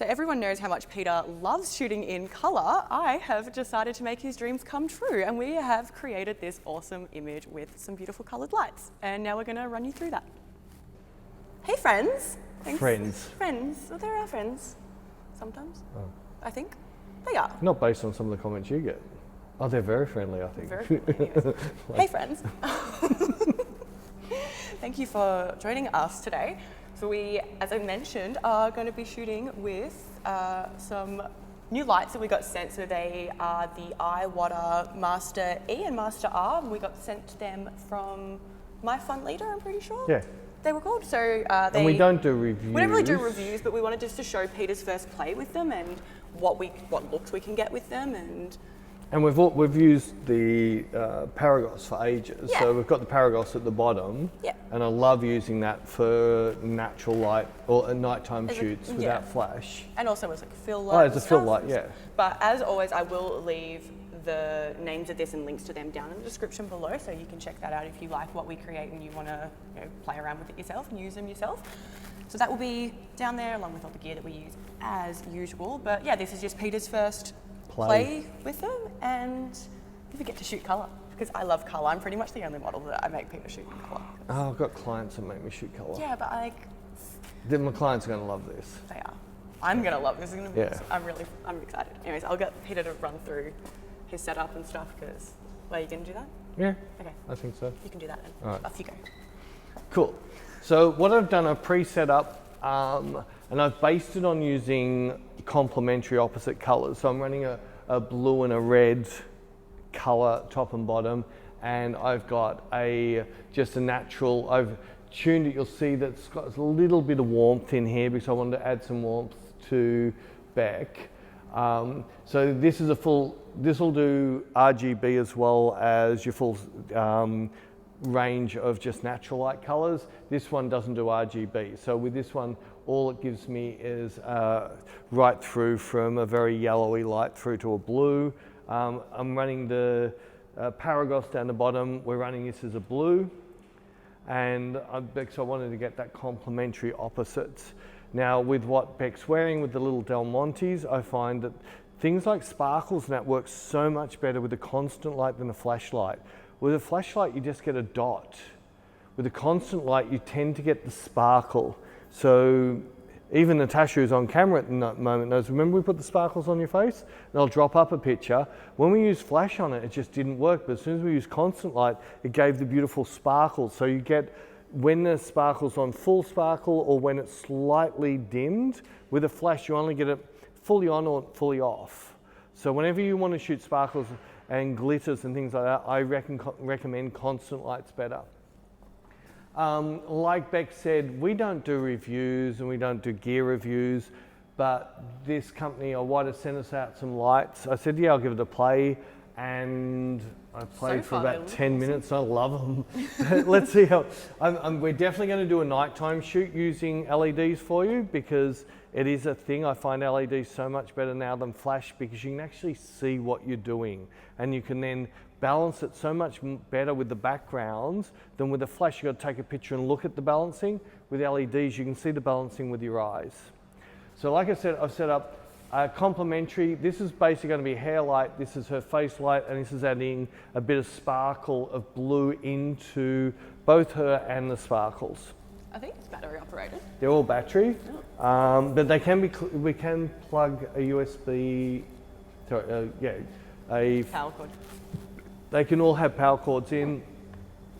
So everyone knows how much Peter loves shooting in colour. I have decided to make his dreams come true, and we have created this awesome image with some beautiful coloured lights. And now we're going to run you through that. Hey friends. Thanks. Friends. Well, they're our friends. Sometimes. Oh. I think. They are. Not based on some of the comments you get. Oh, they're very friendly, I think. Very friendly, yes. Hey friends. Thank you for joining us today. So we, as I mentioned, are going to be shooting with some new lights that we got sent. So they are the iWater Master E and Master R. And we got sent them from My Fun Leader, I'm pretty sure. Yeah. They were called. So and we don't do reviews. We don't really do reviews, but we wanted just to show Peter's first play with them and what looks we can get with them. And we've used the Paragos for ages. Yeah. So we've got the Paragos at the bottom. Yeah. And I love using that for natural light or nighttime shoots without flash. And also as like a fill light. Oh, as a fill light, yeah. But as always, I will leave the names of this and links to them down in the description below, so you can check that out if you like what we create and you want to play around with it yourself and use them yourself. So that will be down there along with all the gear that we use as usual. But yeah, this is just Peter's first play with them, and we get to shoot colour because I love colour. I'm pretty much the only model that I make Peter shoot in colour. Oh, I've got clients that make me shoot colour. Yeah, but Then my clients are going to love this. They are. I'm going to love this. It's going to be. I'm excited. Anyways, I'll get Peter to run through his setup and stuff because. Are you going to do that? Yeah. Okay. I think so. You can do that then. All right. Off you go. Cool. So what I've done, I've pre-set up and I've based it on using complementary opposite colours. So I'm running a blue and a red colour top and bottom, and I've got just a natural, I've tuned it, you'll see that it's got a little bit of warmth in here because I wanted to add some warmth to Beck. So this is this will do RGB as well as your full range of just natural light colors. This one doesn't do RGB. So with this one, all it gives me is right through from a very yellowy light through to a blue. I'm running the Paragos down the bottom. We're running this as a blue. And so I wanted to get that complementary opposites. Now with what Beck's wearing with the little Del Montes, I find that things like sparkles and that work so much better with a constant light than a flashlight. With a flashlight, you just get a dot. With a constant light, you tend to get the sparkle. So even Natasha, who's on camera at the moment, knows, remember we put the sparkles on your face? And I'll drop up a picture. When we used flash on it, it just didn't work. But as soon as we used constant light, it gave the beautiful sparkles. So you get, when the sparkle's on full sparkle or when it's slightly dimmed, with a flash, you only get it fully on or fully off. So whenever you want to shoot sparkles and glitters and things like that, I recommend constant lights better. Like Beck said, we don't do reviews and we don't do gear reviews, but this company, iWater, sent us out some lights. I said, yeah, I'll give it a play, and I played for about 10 minutes. I love them. Let's see how, we're definitely going to do a nighttime shoot using LEDs for you because it is a thing. I find LEDs so much better now than flash because you can actually see what you're doing and you can then balance it so much better with the backgrounds than with a flash. You've got to take a picture and look at the balancing. With LEDs, you can see the balancing with your eyes. So like I said, I've set up complementary. This is basically going to be hair light. This is her face light, and this is adding a bit of sparkle of blue into both her and the sparkles. I think it's battery operated. They're all battery, but they can be. We can plug a USB. Sorry, a power cord. They can all have power cords in.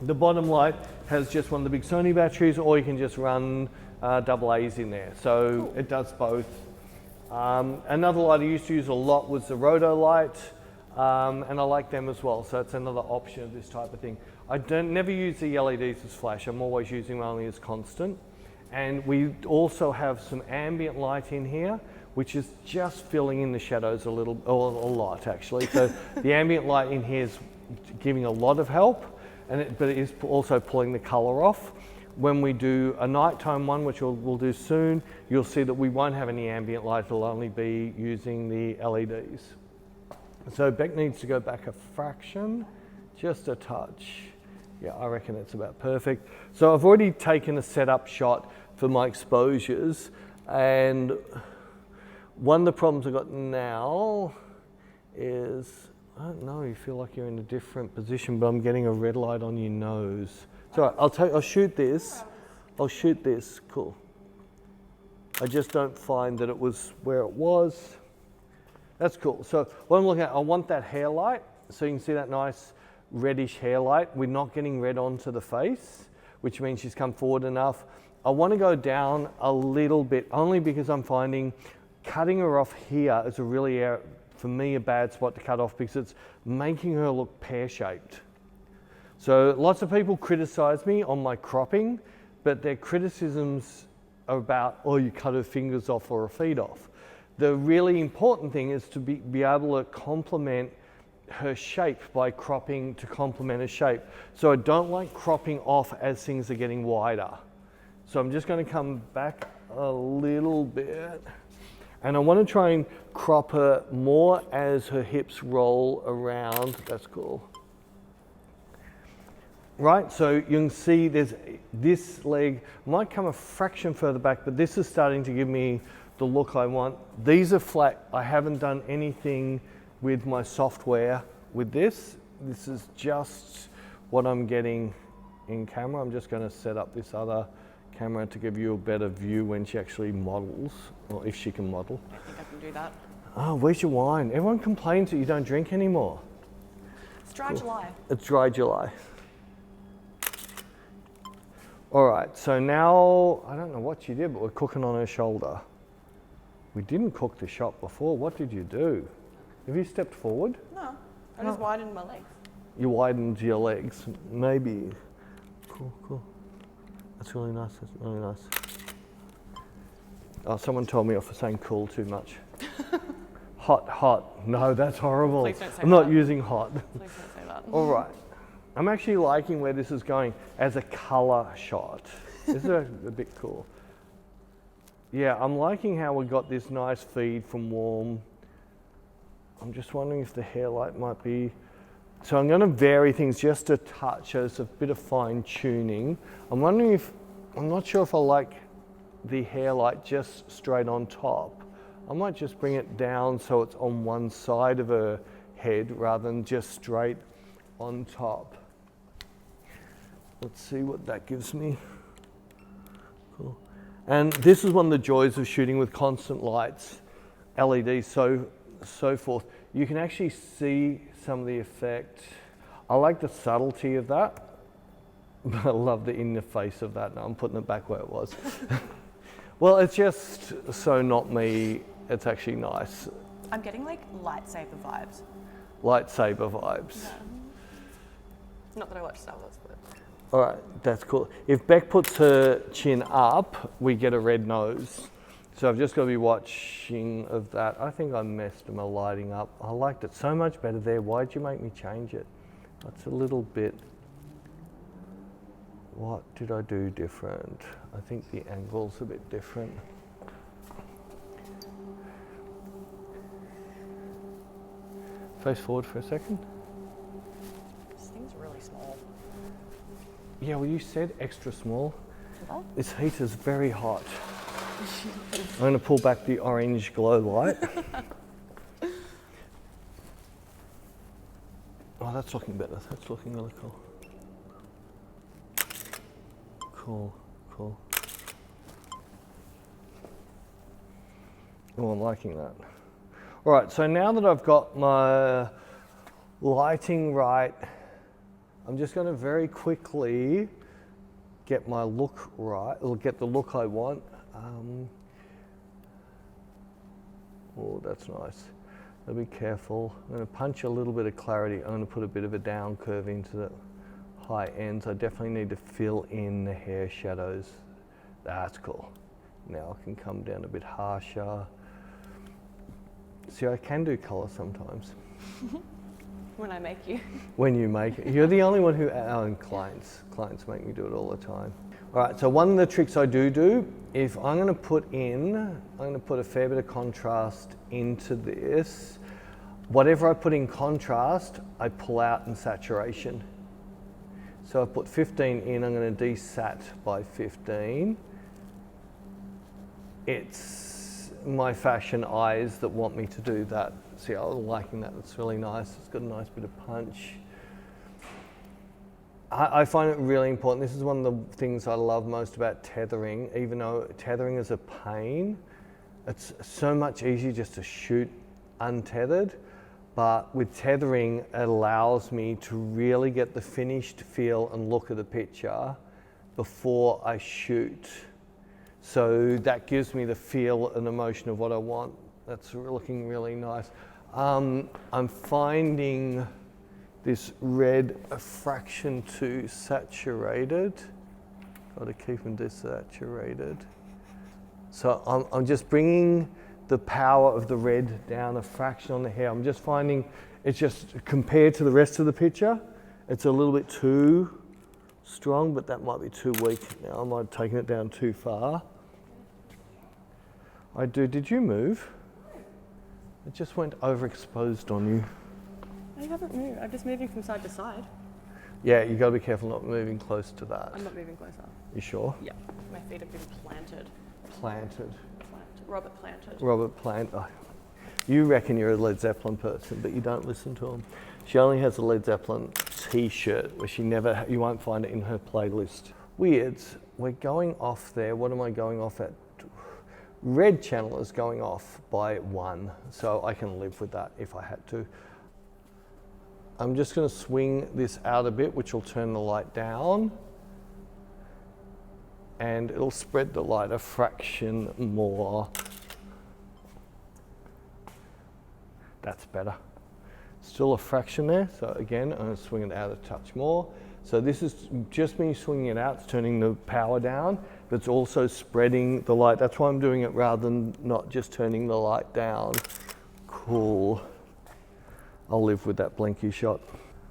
The bottom light has just one of the big Sony batteries, or you can just run AA's in there. So cool. It does both. Another light I used to use a lot was the Roto light, and I like them as well. So it's another option of this type of thing. I never use the LEDs as flash. I'm always using them only as constant. And we also have some ambient light in here, which is just filling in the shadows a little, or a lot actually. So the ambient light in here is giving a lot of help, but it is also pulling the color off. When we do a nighttime one, which we'll do soon, you'll see that we won't have any ambient light. It'll only be using the LEDs. So Beck needs to go back a fraction, just a touch. Yeah, I reckon it's about perfect. So I've already taken a setup shot for my exposures, and One of the problems I've got now is, I don't know, you feel like you're in a different position, but I'm getting a red light on your nose. It's all right, I'll shoot this. I'll shoot this, cool. I just don't find that it was where it was. That's cool. So what I'm looking at, I want that hair light. So you can see that nice reddish hair light. We're not getting red onto the face, which means she's come forward enough. I want to go down a little bit, only because I'm finding cutting her off here is a really, for me, a bad spot to cut off because it's making her look pear-shaped. So lots of people criticize me on my cropping, but their criticisms are about, oh, you cut her fingers off or her feet off. The really important thing is to be able to complement her shape by cropping to complement her shape. So I don't like cropping off as things are getting wider. So I'm just going to come back a little bit, and I want to try and crop her more as her hips roll around. That's cool. Right, so you can see there's this leg might come a fraction further back, but this is starting to give me the look I want. These are flat. I haven't done anything with my software with this. This is just what I'm getting in camera. I'm just going to set up this other camera to give you a better view when she actually models, or if she can model. I think I can do that. Oh, where's your wine? Everyone complains that you don't drink anymore. It's dry July. It's dry July. All right, so now, I don't know what you did, but we're cooking on her shoulder. We didn't cook the shot before. What did you do? Have you stepped forward? No, I just widened my legs. You widened your legs, maybe. Cool, cool. That's really nice, that's really nice. Oh, someone told me off for saying cool too much. Hot, hot. No, that's horrible. Please don't say I'm that. not using hot. Please don't say that. All right. I'm actually liking where this is going as a color shot. This is a bit cool. Yeah, I'm liking how we got this nice feed from warm. I'm just wondering if the hair light might be. So I'm going to vary things just a touch as a bit of fine tuning. I'm wondering if, I'm not sure if I like the hair light just straight on top. I might just bring it down so it's on one side of her head rather than just straight on top. Let's see what that gives me. Cool. And this is one of the joys of shooting with constant lights, LEDs, so forth. You can actually see some of the effect. I like the subtlety of that, but I love the in the face of that. Now I'm putting it back where it was. Well, it's just so not me. It's actually nice. I'm getting like lightsaber vibes. Lightsaber vibes. Yeah. Not that I watch Star Wars, but. All right, that's cool. If Beck puts her chin up, we get a red nose. So I've just got to be watching of that. I think I messed my lighting up. I liked it so much better there. Why'd you make me change it? That's a little bit, what did I do different? I think the angle's a bit different. Face forward for a second. This thing's really small. Yeah, well, you said extra small. Did I? This heat is very hot. I'm going to pull back the orange glow light. Oh, that's looking better. That's looking really cool. Cool, cool. Oh, I'm liking that. All right, so now that I've got my lighting right, I'm just going to very quickly get my look right, or get the look I want. Oh, that's nice. I'll be careful. I'm going to punch a little bit of clarity. I'm going to put a bit of a down curve into the high ends. I definitely need to fill in the hair shadows. That's cool. Now I can come down a bit harsher. See, I can do color sometimes. When I make you. When you make it. You're the only one who, clients make me do it all the time. All right, so one of the tricks I do, if I'm going to put a fair bit of contrast into this. Whatever I put in contrast, I pull out in saturation. So I put 15 in, I'm going to desat by 15. my fashion eyes that want me to do that. See, I'm liking that. It's really nice. It's got a nice bit of punch. I find it really important. This is one of the things I love most about tethering. Even though tethering is a pain, it's so much easier just to shoot untethered. But with tethering, it allows me to really get the finished feel and look of the picture before I shoot. So that gives me the feel and emotion of what I want. That's looking really nice. I'm finding this red a fraction too saturated. Got to keep them desaturated. So I'm just bringing the power of the red down a fraction on the hair. I'm just finding it's just compared to the rest of the picture, it's a little bit too strong, but that might be too weak. Now I might have taken it down too far. Did you move? It just went overexposed on you. I haven't moved. I'm just moving from side to side. Yeah, you got to be careful not moving close to that. I'm not moving closer. You sure? Yeah, my feet have been planted. Planted. Robert planted. Robert Plant. Oh, you reckon you're a Led Zeppelin person, but you don't listen to him. She only has a Led Zeppelin t-shirt where you won't find it in her playlist. Weirds, we're going off there. What am I going off at? Red channel is going off by 1, so I can live with that if I had to. I'm just going to swing this out a bit, which will turn the light down. And it'll spread the light a fraction more. That's better. Still a fraction there, so again, I'm going to swing it out a touch more. So this is just me swinging it out, it's turning the power down, but it's also spreading the light. That's why I'm doing it rather than not just turning the light down. Cool. I'll live with that blinky shot.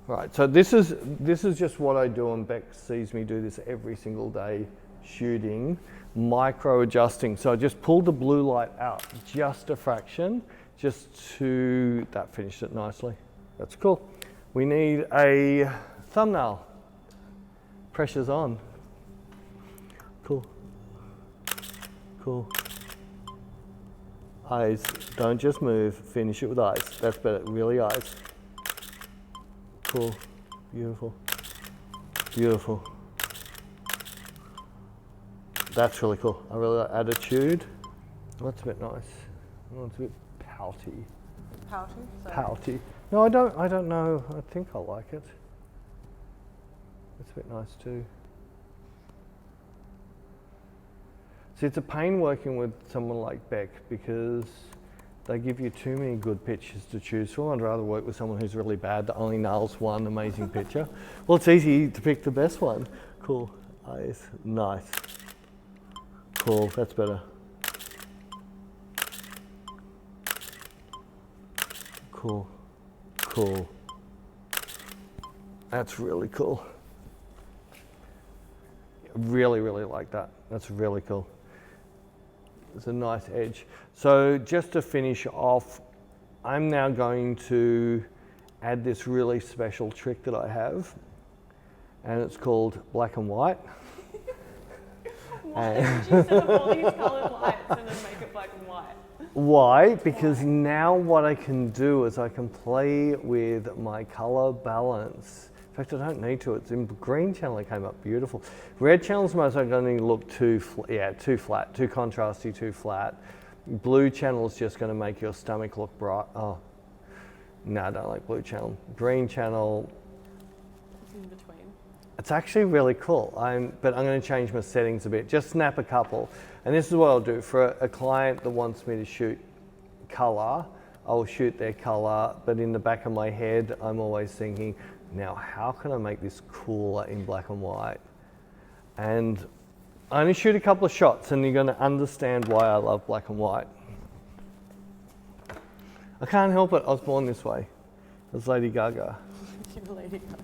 Right, so this is just what I do, and Beck sees me do this every single day shooting, micro adjusting. So I just pulled the blue light out just a fraction, just to, that finished it nicely. That's cool. We need a thumbnail. Pressure's on. Cool. Cool. Eyes, don't just move, finish it with eyes. That's better, really eyes. Cool, beautiful, beautiful. That's really cool. I really like attitude. That's a bit nice. Oh, it's a bit pouty. Pouty? Sorry. Pouty. No, I don't know. I think I like it. It's a bit nice too. See, it's a pain working with someone like Beck because they give you too many good pictures to choose from. I'd rather work with someone who's really bad that only nails one amazing picture. Well, it's easy to pick the best one. Cool. Eyes. Nice. Cool. That's better. Cool. Cool. That's really cool. Really, really like that. That's really cool. It's a nice edge. So just to finish off, I'm now going to add this really special trick that I have, and it's called black and white. Why did you set up all these coloured lights and then make it black and white? Why? Because now what I can do is I can play with my colour balance. In fact, I don't need to. It's in green channel. It came up beautiful. Red channel's most are going to look too flat, too contrasty, too flat. Blue channel is just going to make your stomach look bright. Oh, no, I don't like blue channel. Green channel. It's in between. It's actually really cool. But I'm going to change my settings a bit. Just snap a couple. And this is what I'll do for a client that wants me to shoot color. I'll shoot their color, but in the back of my head, I'm always thinking, now, how can I make this cooler in black and white? And I only shoot a couple of shots and you're going to understand why I love black and white. I can't help it, I was born this way. As Lady Gaga. You're Lady Gaga.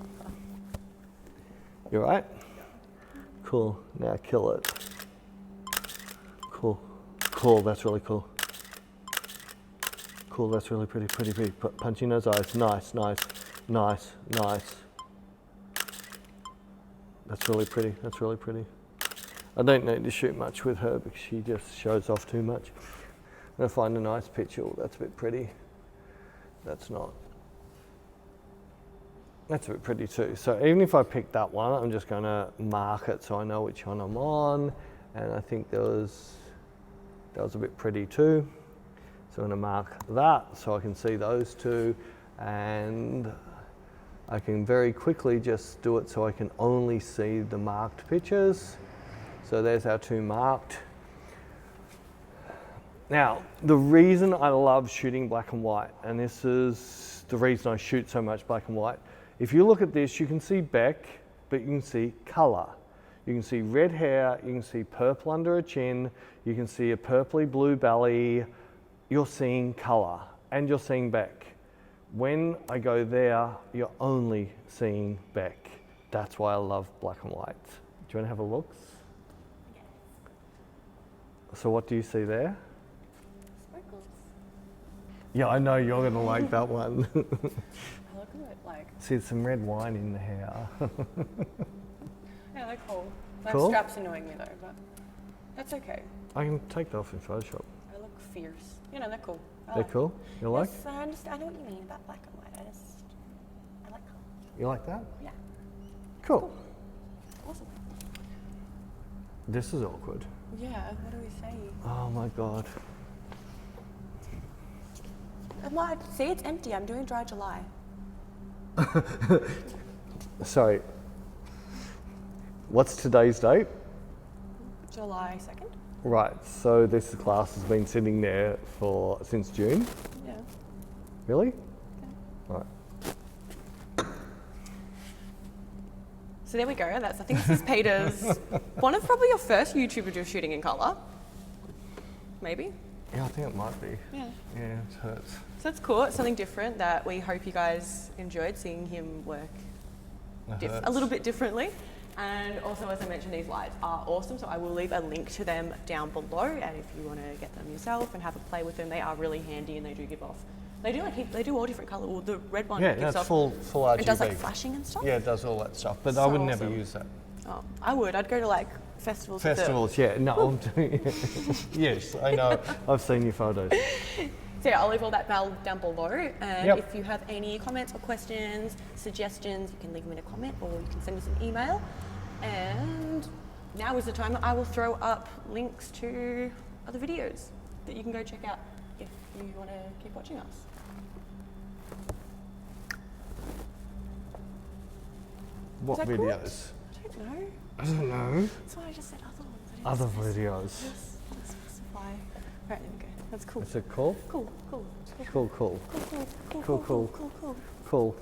You right? Cool, now kill it. Cool, cool, that's really cool. Cool, that's really pretty. Punching those eyes, nice. That's really pretty. I don't need to shoot much with her because she just shows off too much. gonna find a nice picture. Oh, that's a bit pretty. That's not. That's a bit pretty too. So even if I pick that one, I'm just gonna mark it so I know which one I'm on. And I think that was a bit pretty too. So I'm gonna mark that so I can see those two. And I can very quickly just do it so I can only see the marked pictures. So there's our two marked. Now, the reason I love shooting black and white, and this is the reason I shoot so much black and white, if you look at this, you can see Beck, but you can see color. You can see red hair, you can see purple under her chin, you can see a purpley blue belly. You're seeing color, and you're seeing Beck. When I go there, you're only seeing Beck. That's why I love black and white. Do you want to have a look? Yes. So what do you see there? Sparkles. Yeah, I know you're gonna like that one. I look at it like. See, some red wine in the hair. Yeah, they're cool. Cool? The strap's annoying me though, but that's okay. I can take that off in Photoshop. I look fierce. You know, they're cool. They're cool? You like? Yes, I understand. I know what you mean about black and white. I like colour. You like that? Yeah. Cool. Awesome. This is awkward. Yeah, what do we say? Oh my God. See, it's empty. I'm doing dry July. Sorry. What's today's date? July 2nd? Right, so this class has been sitting there since June? Yeah. Really? Right. So there we go. I think this is Peter's, one of probably your first YouTube videos shooting in colour. Maybe? Yeah, I think it might be. Yeah. Yeah, it hurts. So that's cool. It's something different that we hope you guys enjoyed seeing him work a little bit differently. And also, as I mentioned, these lights are awesome, so I will leave a link to them down below. And if you want to get them yourself and have a play with them, they are really handy and they do give off. They do all different colour. Well, the red one gives that's off full RGB. It does like flashing and stuff. Yeah, it does all that stuff, but I So would never awesome. use that. Oh, I would. I'd go to like festivals. with Festivals, yeah. No, I'm doing yes, I know. I've seen your photos. So yeah, I'll leave all that down below. And Yep. if you have any comments or questions, suggestions, you can leave them in a comment or you can send us an email. And now is the time that I will throw up links to other videos that you can go check out if you want to keep watching us. What Is that videos? I don't know. I don't know. That's why I just said other ones. I didn't Other specify. videos. Yes, didn't specify. Right, there we go. That's cool. Is it cool? Cool, cool. Cool, cool. Cool, cool, cool, Cool, cool, cool, cool. Cool.